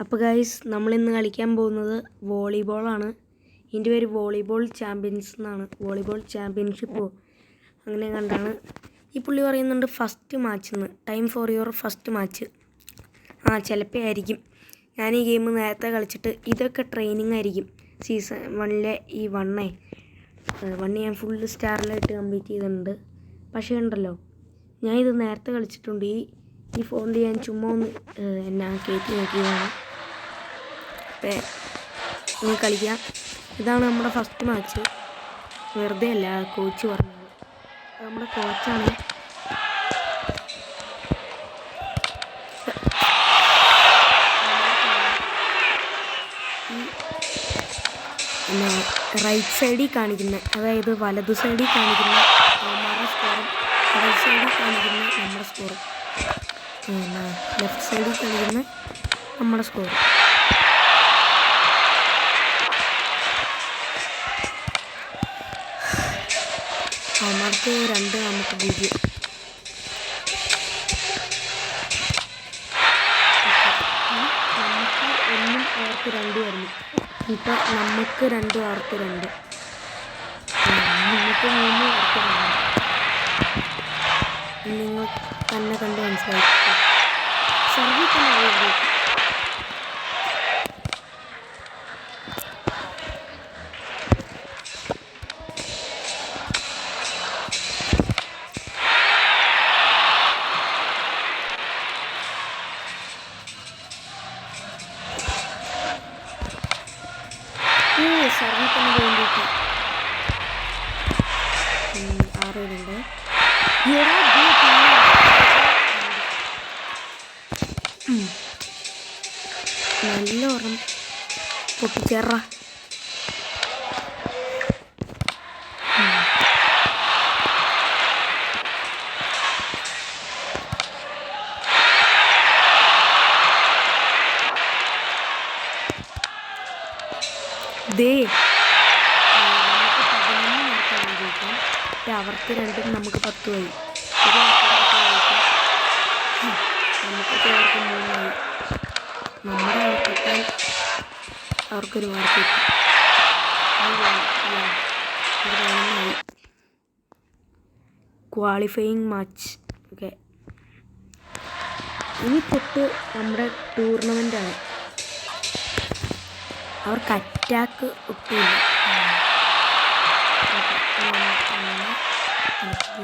അപ്പോൾ ഗൈസ് നമ്മളിന്ന് കളിക്കാൻ പോകുന്നത് വോളിബോളാണ്. ഇതിൻ്റെ പേര് വോളിബോൾ ചാമ്പ്യൻസ് എന്നാണ്. വോളിബോൾ ചാമ്പ്യൻഷിപ്പോ അങ്ങനെ കണ്ടാണ്. ഈ പുള്ളി പറയുന്നുണ്ട് ഫസ്റ്റ് മാച്ച് എന്ന്. Time for your first match. ചിലപ്പോൾ ആയിരിക്കും. ഞാൻ ഈ ഗെയിം നേരത്തെ കളിച്ചിട്ട് ഇതൊക്കെ ട്രെയിനിങ് ആയിരിക്കും. സീസൺ 1 ഈ വണ്ണ് ഞാൻ ഫുള്ള് സ്റ്റാറിലായിട്ട് കംപ്ലീറ്റ് ചെയ്തിട്ടുണ്ട്. പക്ഷേ ഉണ്ടല്ലോ, ഞാൻ ഇത് നേരത്തെ കളിച്ചിട്ടുണ്ട്. ഈ ഫോണിൽ ഞാൻ ചുമ്മാ ഒന്ന് എന്നെ കയറ്റി നോക്കിയതാണ്. അപ്പോൾ കളിക്കാം. ഇതാണ് നമ്മുടെ ഫസ്റ്റ് മാച്ച്. വെറുതെ അല്ല കോച്ച് പറഞ്ഞത്. നമ്മുടെ കോച്ചാണ്. റൈറ്റ് സൈഡിൽ കാണിക്കുന്ന, അതായത് വലതു സൈഡിൽ കാണിക്കുന്ന നമ്മുടെ സ്കോറും റൈറ്റ് സൈഡിൽ കാണിക്കുന്ന നമ്മുടെ സ്കോറും, ലെഫ്റ്റ് സൈഡിൽ കാണിക്കുന്ന നമ്മുടെ സ്കോറും. അവന്മാർക്ക് 2, നമുക്ക് 0. നമുക്ക് 1 അവർക്ക് 2 ആയിരുന്നു. ഇപ്പം നമുക്ക് 2 അവർക്ക് 2, നമുക്ക് 3 അവർക്ക് 2. നിങ്ങൾ തന്നെ കണ്ട് മനസ്സിലാക്കി. സർവീസ് തന്നെ അറിയാം. സർവീസിന് വേണ്ടിയിട്ട് 6 പേരുണ്ട്. നല്ല ഓർമ്മ പൊട്ടിച്ചേറ. അവർക്ക് 2 നമുക്ക് 10 ആയി. നമുക്ക് അവർക്ക് 3 ആയി. നമ്മുടെ അവർക്കെത്താൻ അവർക്കൊരു മാർക്ക് കിട്ടും. Qualifying match. ഓക്കെ, ഇനി തൊട്ട് നമ്മുടെ ടൂർണമെൻ്റാണ്. അവർക്ക് അറ്റാക്ക് ഒട്ടുമില്ല.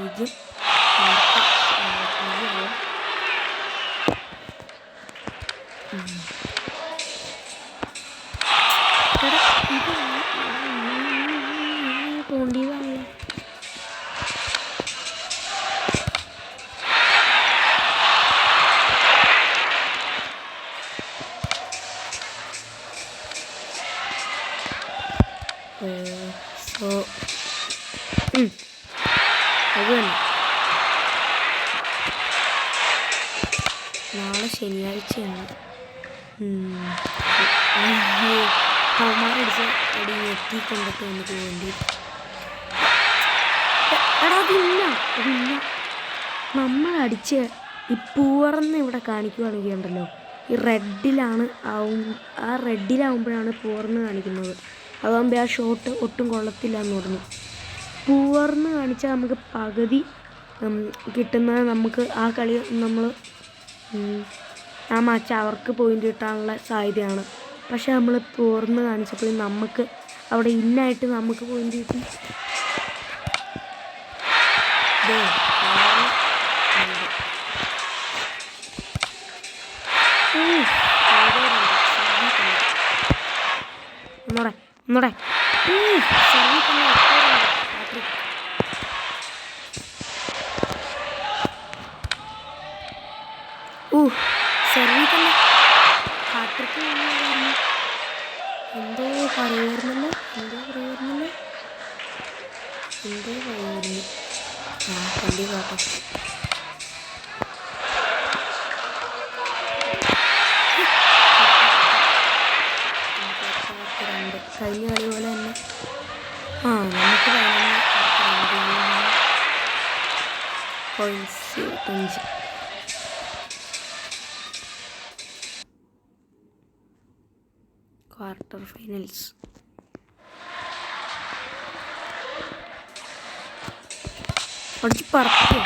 0. തോണ്ടിയതാണല്ലോ. അത് തന്നെ. നാളെ ശനിയാഴ്ചയാണ്. അവന്മാരടിച്ച് അടി എത്തിക്കൊണ്ടിട്ട് നമുക്ക് വേണ്ടി. അതില്ല നമ്മളടിച്ച് ഈ പൂവർന്ന് ഇവിടെ കാണിക്കുകയാണെങ്കിൽ ഉണ്ടല്ലോ, ഈ റെഡിലാണ് ആ റെഡിലാവുമ്പോഴാണ് പൂവർന്ന് കാണിക്കുന്നത്. അതാകുമ്പോൾ ആ ഷോട്ട് ഒട്ടും കൊള്ളത്തില്ല എന്ന് പറഞ്ഞു. പൂവർന്ന് കാണിച്ചാൽ നമുക്ക് പകുതി കിട്ടുന്നത് നമുക്ക് ആ കളി നമ്മൾ ആ മാച്ച് അവർക്ക് പോയിൻ്റ് കിട്ടാനുള്ള സാധ്യതയാണ്. പക്ഷെ നമ്മൾ പൂർന്ന് കാണിച്ചപ്പോൾ നമുക്ക് അവിടെ ഇന്നായിട്ട് നമുക്ക് പോയിൻ്റ് കിട്ടി. ഒന്നൂടെ സെർവി തന്നെ ഹാട്രിക്ക് എന്തോ പറയുമായിരുന്നല്ലോ. കണ്ടി കാട്ടോ. കഴിഞ്ഞ കളി പോലെ തന്നെ നമുക്ക് 5. Quarter finals. അടിച്ച് പറക്കും.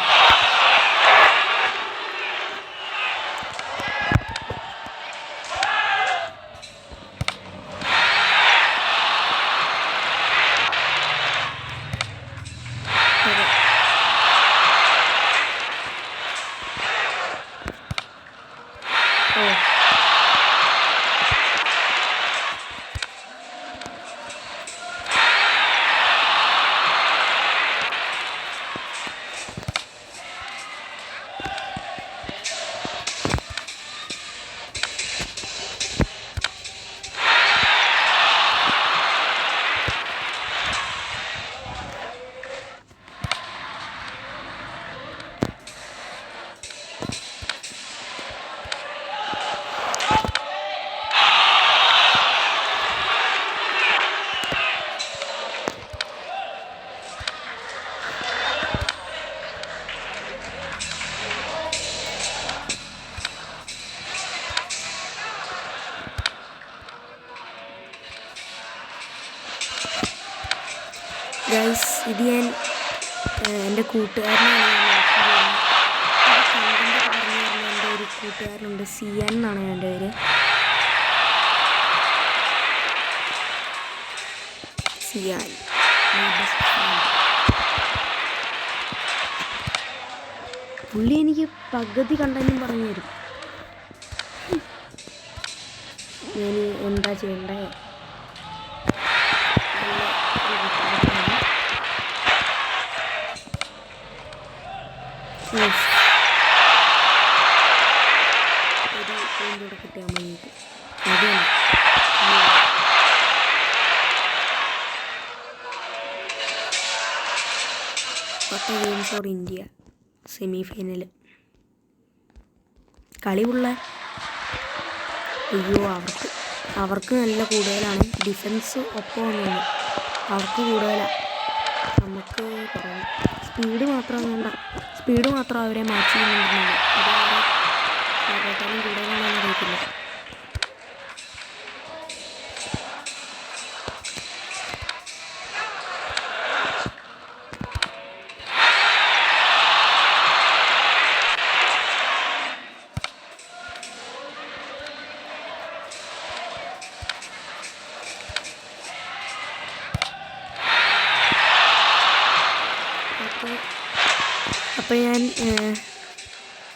ഗൈസ്, ഇത് ഞാൻ എൻ്റെ കൂട്ടുകാരനാണ് എൻ്റെ ഒരു കൂട്ടുകാരനുണ്ട്, സിയാൻ എന്നാണ് എൻ്റെ പേര്. സിയാൻ പുള്ളി എനിക്ക് പകുതി കണ്ടെന്നും പറഞ്ഞു തരും. ഞാൻ എന്താ ചെയ്യണ്ടേ? ഒരു പോയിൻ്റോടെ കിട്ടിയാൽ മതി. അതാണ് game for India semi final കളിയുള്ള. അയ്യോ, അവർക്ക് നല്ല കൂടുതലാണ്. ഡിഫൻസ് ഒപ്പമൊന്നുമില്ല, അവർക്ക് കൂടുതലാണ്, നമുക്ക് കുറവ്. സ്പീഡ് മാത്രം അവരെ മാച്ച് ചെയ്യുന്നുണ്ടെങ്കിൽ അവരെക്കാളും കൂടുതലാണെന്ന് അറിയത്തില്ല.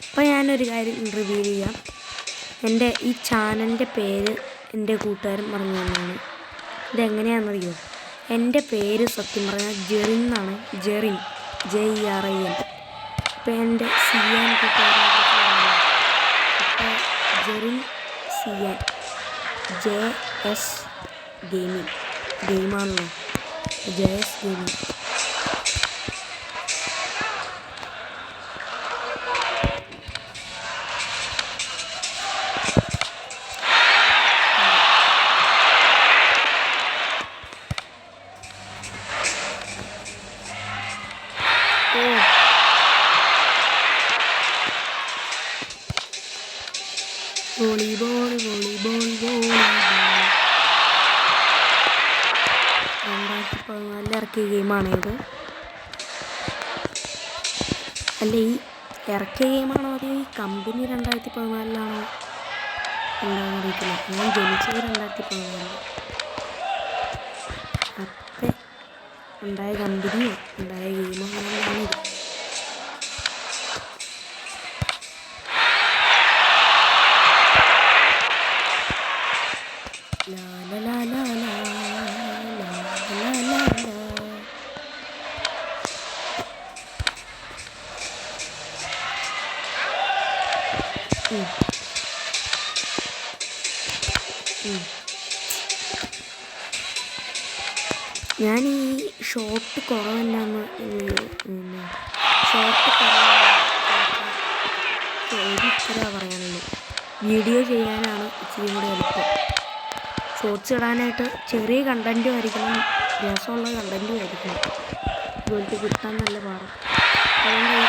അപ്പോൾ ഞാനൊരു കാര്യം റിവീൽ ചെയ്യാം. എൻ്റെ ഈ ചാനലിൻ്റെ പേര് എൻ്റെ കൂട്ടുകാരൻ പറഞ്ഞു തന്നതാണ്. ഇതെങ്ങനെയാണെന്നറിയോ? എൻ്റെ പേര് സത്യം പറഞ്ഞാൽ ജെറിൻ എന്നാണ്. ജെറിൻ, JERIN. അപ്പോൾ എൻ്റെ സിയാൻ കൂട്ടുകാരനെ അപ്പോൾ ജെറിൻ സിയാൻ JS ഗെയിമാണല്ലോ, JS ഗെയിമിങ്. വോളിബോൾ 2014 ഇറക്കിയ ഗെയിമാണിത്. അല്ല, ഈ ഇറക്കിയ ഗെയിമാണോ അതോ ഈ കമ്പനി 2014 എന്താണെന്ന് അറിയത്തില്ല. ഞാൻ ജനിച്ചത് 2014. അപ്പം ഉണ്ടായ കമ്പനിയോ ഉണ്ടായ ഗെയിമോ അങ്ങനെയാണിത്. ഞാൻ ഈ ഷോർട്ട് കുറവല്ലാന്ന് ഇത്ര പറയാനുള്ളൂ. വീഡിയോ ചെയ്യാനാണ് ഇച്ചിരി കൂടെ എളുപ്പം. ഷോർട്ട്സ് ഇടാനായിട്ട് ചെറിയ കണ്ടൻറ്റും ആയിരിക്കണം, രസമുള്ള കണ്ടൻറ്റും ആയിരിക്കണം. ഇതുപോലത്തെ കിട്ടാൻ നല്ല പാടാണ്. അതുകൊണ്ട്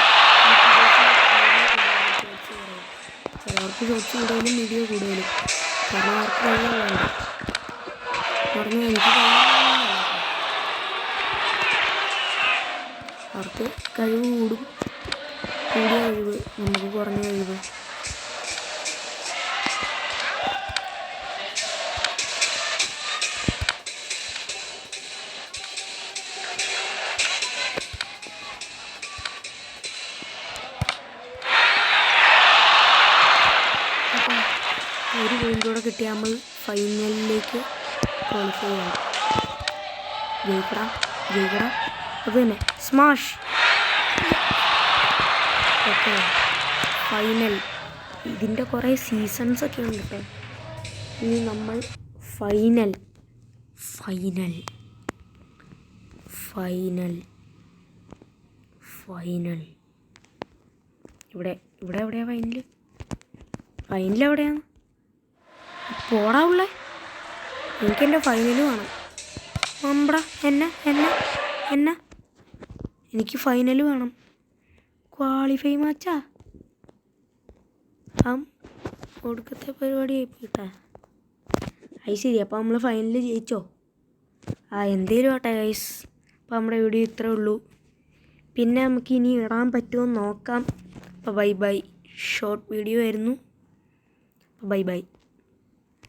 ചിലവർക്ക് ഷോർട്ട്സ് കൂടുതലും വീഡിയോ കൂടുതലും, കാരണം അവർക്ക് നല്ല വേണ്ട. പറഞ്ഞാൽ എനിക്ക് കഴിവില്ല. അവർക്ക് കഴിവ് കൂടും, കൂടിയ കഴിവ് നമുക്ക് കുറഞ്ഞ കഴിവ്. ഒരു പോയിൻ്റോടെ കിട്ടിയാൽ നമ്മൾ ഫൈനലിലേക്ക് ക്വാളിഫൈ ചെയ്യണം. ജയിക്കടാ ജയിക്കടാ, അത് തന്നെ സ്മാഷ്. Okay, final. ഇതിൻ്റെ കുറേ സീസൺസ് ഒക്കെ ഉണ്ട് കേട്ടോ. ഇനി നമ്മൾ ഫൈനൽ ഫൈനൽ ഫൈനൽ ഫൈനൽ ഇവിടെ ഇവിടെ എവിടെയാണ് ഫൈനൽ? ഫൈനൽ എവിടെയാണ്? പോടാ ഉള്ളേ, എനിക്കെൻ്റെ ഫൈനൽ വേണം. അമ്പടാ എന്നെ എനിക്ക് ഫൈനൽ വേണം. ക്വാളിഫൈ മാച്ചാ ഒടുക്കത്തെ പരിപാടി ആയിപ്പോയിട്ടാ. അത് ശരി, അപ്പോൾ നമ്മൾ ഫൈനലിൽ ജയിച്ചോ? എന്തേലും ആട്ടെ ഗൈസ്. അപ്പോൾ നമ്മുടെ വീഡിയോ ഇത്രേ ഉള്ളൂ. പിന്നെ നമുക്ക് ഇനി ഇടാൻ പറ്റുമോ നോക്കാം. അപ്പോൾ ബൈ ബൈ. ഷോർട്ട് വീഡിയോ ആയിരുന്നു. Bye bye.